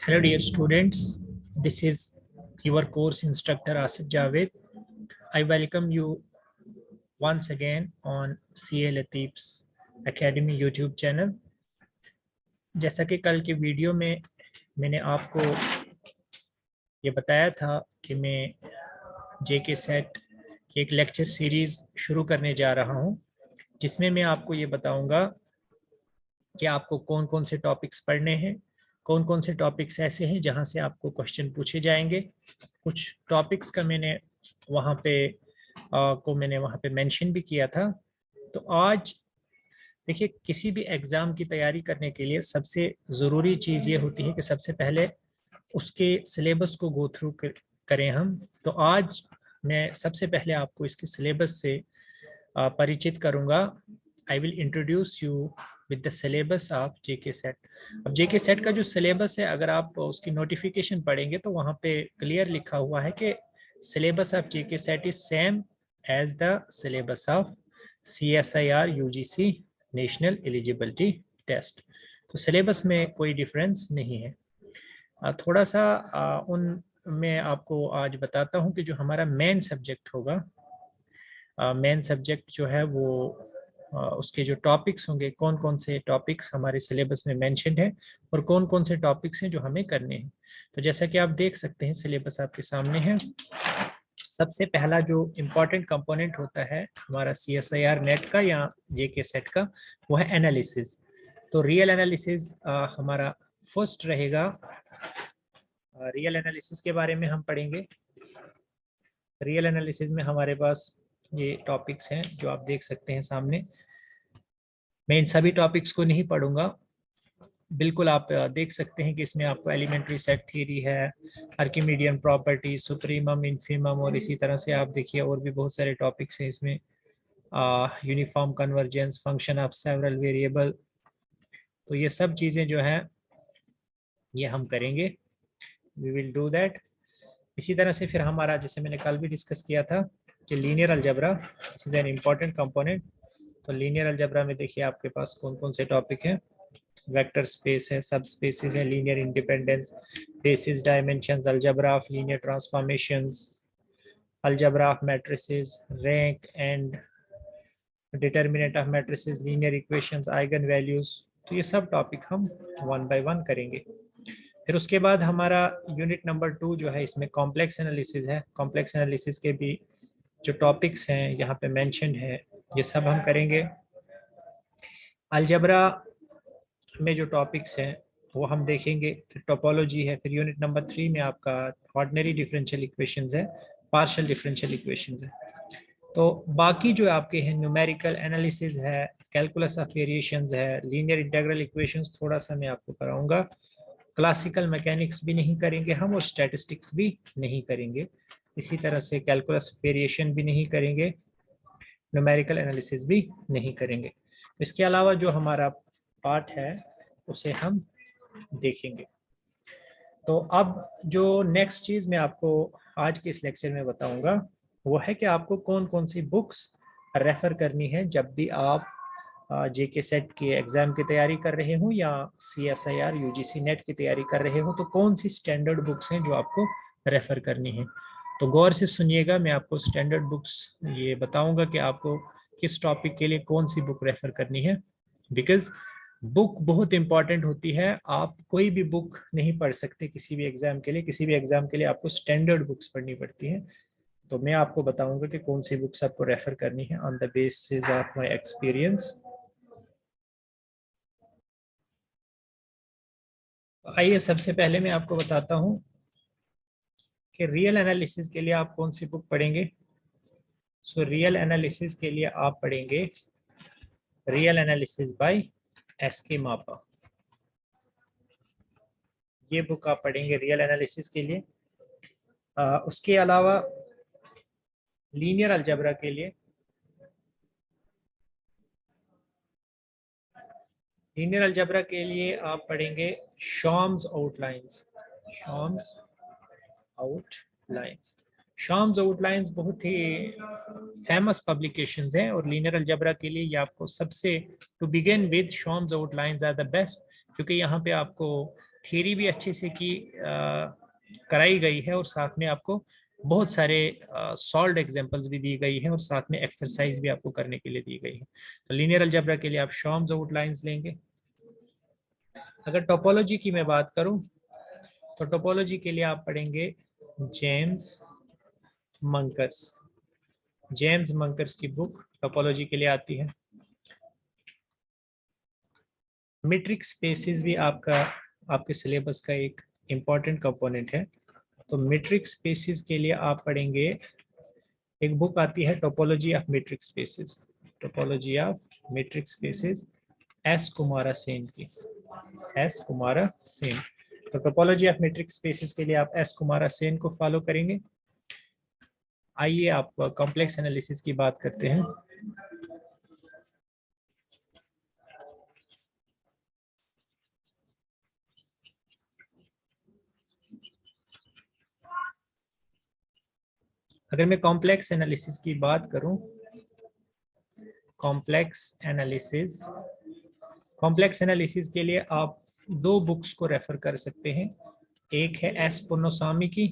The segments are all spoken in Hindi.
Hello dear students, this is your course instructor Asif Javed. I welcome you once again on CA Latif's Academy YouTube channel. जैसा कि कल के वीडियो में मैंने आपको ये बताया था कि मैं जेके सेट की एक लेक्चर सीरीज़ शुरू करने जा रहा हूँ, जिसमें मैं आपको ये बताऊँगा कि आपको कौन कौन से टॉपिक्स पढ़ने हैं, कौन कौन से टॉपिक्स ऐसे हैं जहां से आपको क्वेश्चन पूछे जाएंगे। कुछ टॉपिक्स का मैंने वहां पे मेंशन भी किया था। तो आज देखिए, किसी भी एग्ज़ाम की तैयारी करने के लिए सबसे ज़रूरी चीज़ ये होती है कि सबसे पहले उसके सिलेबस को गो थ्रू करें हम। तो आज मैं सबसे पहले आपको इसके सिलेबस से परिचित करूंगा। I will introduce you with the syllabus of JK set. अब जेके सेट का जो सिलेबस है, अगर आप उसकी नोटिफिकेशन पढ़ेंगे तो वहाँ पे क्लियर लिखा हुआ है कि syllabus of JK SET is same as the syllabus of CSIR UGC national eligibility test. तो सिलेबस में कोई डिफरेंस नहीं है। थोड़ा सा उन मैं आपको आज बताता हूँ कि जो हमारा मेन सब्जेक्ट होगा, मेन सब्जेक्ट जो है वो उसके जो टॉपिक्स होंगे, कौन कौन से टॉपिक्स हमारे सिलेबस में मेंशन्ड है और कौन कौन से टॉपिक्स हैं जो हमें करने हैं। तो जैसा कि आप देख सकते हैं, सिलेबस आपके सामने है। सबसे पहला जो इम्पोर्टेंट कंपोनेंट होता है हमारा CSIR नेट का या जेके सेट का, वो है एनालिसिस। तो रियल एनालिसिस हमारा फर्स्ट रहेगा। रियल एनालिसिस के बारे में हम पढ़ेंगे। रियल एनालिसिस में हमारे पास ये टॉपिक्स हैं जो आप देख सकते हैं सामने। मैं इन सभी टॉपिक्स को नहीं पढ़ूंगा, बिल्कुल आप देख सकते हैं कि इसमें आपको एलिमेंट्री सेट थ्योरी है, आर्किमिडियन प्रॉपर्टी, सुप्रीमम, इन्फीमम, और इसी तरह से आप देखिए और भी बहुत सारे टॉपिक्स हैं इसमें। Uniform convergence, function of several variable, तो ये सब चीज़ें जो हैं ये हम करेंगे। We will do that. इसी तरह से फिर हमारा, जैसे मैंने कल भी डिस्कस किया था, कि linear algebra this is an important component. तो लीनियर अलजेब्रा में देखिए आपके पास कौन कौन से टॉपिक हैं। वेक्टर स्पेस है, सब स्पेसिस है, linear independence, basis, dimensions, algebra of linear transformations, algebra of matrices, rank and determinant of matrices, linear equations, eigen values. तो ये सब टॉपिक हम वन बाय वन करेंगे। फिर उसके बाद हमारा यूनिट नंबर 2 जो है, इसमें कॉम्प्लेक्स एनालिसिस है। कॉम्प्लेक्स एनालिसिस के भी जो टॉपिक्स हैं यहाँ पे मेंशन्ड है, ये सब हम करेंगे। अलजेब्रा में जो टॉपिक्स हैं वो हम देखेंगे। फिर टोपोलॉजी है। फिर यूनिट नंबर 3 में आपका ऑर्डिनरी डिफरेंशियल इक्वेशंस है, पार्शियल डिफरेंशियल इक्वेशंस है। तो बाकी जो आपके हैं, न्यूमेरिकल एनालिसिस है, कैलकुलस ऑफ वेरिएशंस है, लीनियर इंटीग्रल इक्वेशंस थोड़ा सा मैं आपको कराऊंगा। क्लासिकल मैकेनिक्स भी नहीं करेंगे हम, और स्टैटिस्टिक्स भी नहीं करेंगे। इसी तरह से कैलकुलस वेरिएशन भी नहीं करेंगे, न्यूमेरिकल एनालिसिस भी नहीं करेंगे। इसके अलावा जो हमारा पार्ट है उसे हम देखेंगे। तो अब जो नेक्स्ट चीज़ मैं आपको आज के इस लेक्चर में बताऊंगा वो है कि आपको कौन कौन सी बुक्स रेफर करनी है जब भी आप जेके सेट के एग्ज़ाम की तैयारी कर रहे हो या CSIR UGC नेट की तैयारी कर रहे हो। तो कौन सी स्टैंडर्ड बुक्स हैं जो आपको रेफ़र करनी है। तो गौर से सुनिएगा, मैं आपको स्टैंडर्ड बुक्स ये बताऊंगा कि आपको किस टॉपिक के लिए कौन सी बुक रेफ़र करनी है। बिकॉज बुक बहुत इंपॉर्टेंट होती है। आप कोई भी बुक नहीं पढ़ सकते किसी भी एग्ज़ाम के लिए। किसी भी एग्ज़ाम के लिए आपको स्टैंडर्ड बुक्स पढ़नी पड़ती हैं। तो मैं आपको बताऊंगा कि कौन सी बुक्स आपको रेफ़र करनी है on the basis of my experience. आइए सबसे पहले मैं आपको बताता हूं कि रियल एनालिसिस के लिए आप कौन सी बुक पढ़ेंगे। सो रियल एनालिसिस के लिए आप पढ़ेंगे रियल एनालिसिस बाय SK मापा। ये बुक आप पढ़ेंगे रियल एनालिसिस के लिए। उसके अलावा लीनियर अलजेब्रा के लिए, लीनियर अलजेब्रा के लिए आप पढ़ेंगे शॉम्स आउटलाइंस। शॉम्स आउटलाइंस, शॉम्स आउटलाइंस बहुत ही फेमस पब्लिकेशंस हैं, और लीनियर अलजेब्रा के लिए ये आपको सबसे, to begin with Schaum's outlines are the best, क्योंकि यहाँ पे आपको थ्योरी भी अच्छे से कराई गई है और साथ में आपको बहुत सारे सॉल्व्ड एग्जांपल्स भी दी गई है और साथ में एक्सरसाइज भी आपको करने के लिए दी गई है। तो लीनियर अलजेब्रा के लिए आप शॉर्म्स आउटलाइंस लेंगे। अगर टोपोलॉजी की मैं बात करूं तो टोपोलॉजी के लिए आप पढ़ेंगे जेम्स मंकर्स। जेम्स मंकर्स की बुक टोपोलॉजी के लिए आती है। मीट्रिक स्पेसिस भी आपके सिलेबस का एक इम्पॉर्टेंट कंपोनेंट है। तो मीट्रिक स्पेसिस के लिए आप पढ़ेंगे, एक बुक आती है topology of metric spaces, topology of metric spaces, S Kumara Sen की, एस कुमारा सेन। तो टोपोलॉजी ऑफ मीट्रिक स्पेसिस के लिए आप एस कुमारा सेन को फॉलो करेंगे। आइए आप कॉम्प्लेक्स एनालिसिस की बात करते हैं। अगर मैं कॉम्प्लेक्स एनालिसिस की बात करूं, कॉम्प्लेक्स एनालिसिस के लिए आप दो बुक्स को रेफर कर सकते हैं। एक है एस पुन्नुसामी की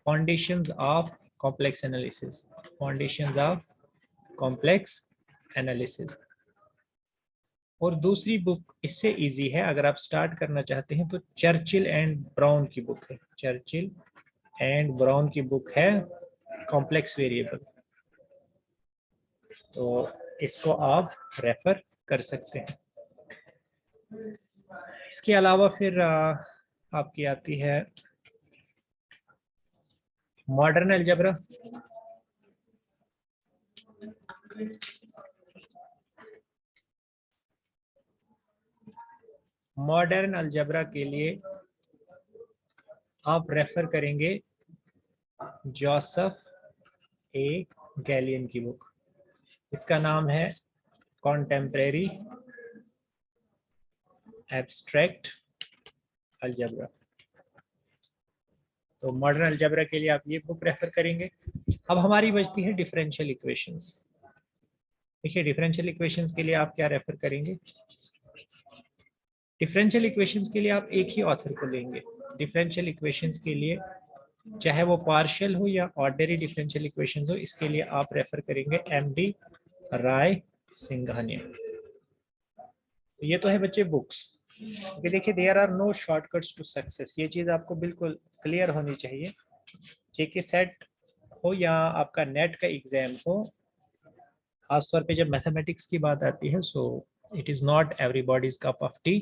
foundations of complex analysis, foundations of complex analysis, और दूसरी बुक इससे इजी है, अगर आप स्टार्ट करना चाहते हैं तो चर्चिल एंड ब्राउन की बुक है, चर्चिल एंड ब्राउन की बुक है कॉम्प्लेक्स वेरिएबल। तो इसको आप रेफर कर सकते हैं। इसके अलावा फिर आपकी आती है मॉडर्न अलजेब्रा। मॉडर्न अलजेब्रा के लिए आप रेफर करेंगे जोसेफ ए गैलियन की बुक। इसका नाम है कॉन्टेम्परेरी एब्स्ट्रैक्ट अलजेब्रा। तो मॉडर्न अलजेब्रा के लिए आप ये बुक रेफर करेंगे। अब हमारी बचती है डिफरेंशियल इक्वेशंस। देखिए डिफरेंशियल इक्वेशंस के लिए आप क्या रेफर करेंगे। डिफरेंशियल इक्वेशंस के लिए आप एक ही ऑथर को लेंगे। डिफरेंशियल इक्वेशंस के लिए चाहे वो पार्शियल हो या ऑर्डिनरी डिफरेंशियल इक्वेशंस हो, इसके लिए आप रेफर करेंगे एमडी राय सिंघानिया। तो ये तो है बच्चे बुक्स। देखिए there are no shortcuts to success, ये चीज आपको बिल्कुल क्लियर होनी चाहिए। जेके सेट हो या आपका नेट का एग्जाम हो, खासतौर पे जब मैथमेटिक्स की बात आती है, so it is not everybody's cup of T,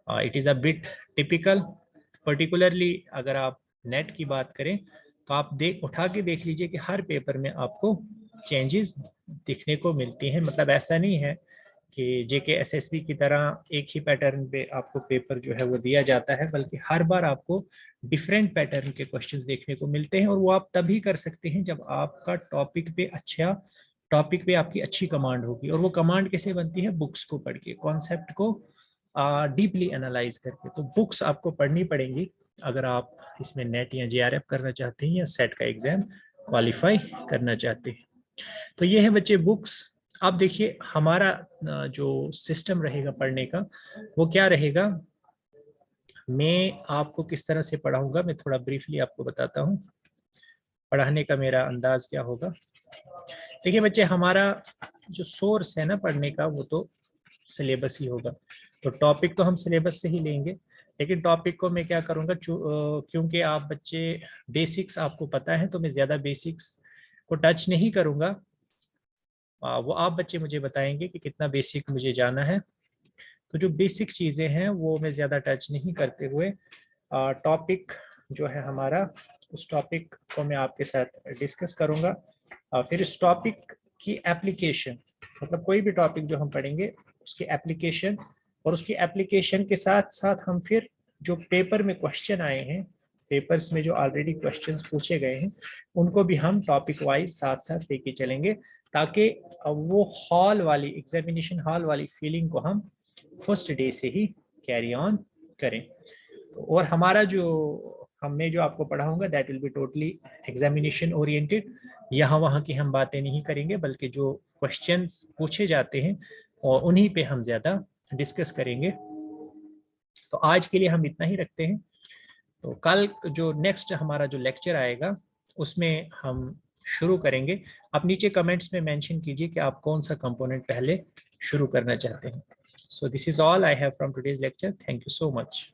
it is a bit typical. Particularly अगर आप नेट की बात करें तो आप उठा के देख लीजिए कि हर पेपर में आपको चेंजेस दिखने को मिलती हैं। मतलब ऐसा नहीं है कि जेके एसएसबी की तरह एक ही पैटर्न पे आपको पेपर जो है वो दिया जाता है, बल्कि हर बार आपको डिफरेंट पैटर्न के क्वेश्चंस देखने को मिलते हैं। और वो आप तभी कर सकते हैं जब आपका टॉपिक पे आपकी अच्छी कमांड होगी। और वो कमांड कैसे बनती है, बुक्स को पढ़ के, कॉन्सेप्ट को डीपली एनालाइज करके। तो बुक्स आपको पढ़नी पड़ेंगी अगर आप इसमें नेट या जेआरएफ करना चाहते हैं या सेट का एग्जाम क्वालिफाई करना चाहते हैं। तो ये है बच्चे बुक्स। अब देखिए हमारा जो सिस्टम रहेगा पढ़ने का वो क्या रहेगा, मैं आपको किस तरह से पढ़ाऊंगा, मैं थोड़ा ब्रीफली आपको बताता हूँ पढ़ाने का मेरा अंदाज क्या होगा। देखिए बच्चे हमारा जो सोर्स है ना पढ़ने का वो तो सिलेबस ही होगा। तो टॉपिक तो हम सिलेबस से ही लेंगे, लेकिन टॉपिक को मैं क्या करूँगा, क्योंकि आप बच्चे बेसिक्स आपको पता है तो मैं ज़्यादा बेसिक्स को टच नहीं करूँगा। वो आप बच्चे मुझे बताएंगे कि कितना बेसिक मुझे जाना है। तो जो बेसिक चीज़ें हैं वो मैं ज़्यादा टच नहीं करते हुए टॉपिक जो है हमारा, उस टॉपिक को मैं आपके साथ डिस्कस करूँगा। फिर इस टॉपिक की एप्लीकेशन, मतलब कोई भी टॉपिक जो हम पढ़ेंगे उसकी एप्लीकेशन, और उसकी एप्लीकेशन के साथ साथ हम फिर जो पेपर में क्वेश्चन आए हैं, पेपर्स में जो ऑलरेडी क्वेश्चंस पूछे गए हैं, उनको भी हम टॉपिक वाइज साथ साथ लेके चलेंगे, ताकि वो हॉल वाली एग्जामिनेशन हॉल वाली फीलिंग को हम फर्स्ट डे से ही कैरी ऑन करें। और हमारा जो हमने जो आपको पढ़ाऊंगा that will be totally examination oriented. यहाँ वहाँ की हम बातें नहीं करेंगे, बल्कि जो क्वेश्चंस पूछे जाते हैं और उन्हीं पे हम ज़्यादा डिस्कस करेंगे। तो आज के लिए हम इतना ही रखते हैं। तो कल जो नेक्स्ट हमारा जो लेक्चर आएगा उसमें हम शुरू करेंगे। आप नीचे कमेंट्स में मेंशन कीजिए कि आप कौन सा कंपोनेंट पहले शुरू करना चाहते हैं। So this is all I have from today's lecture. Thank you so much.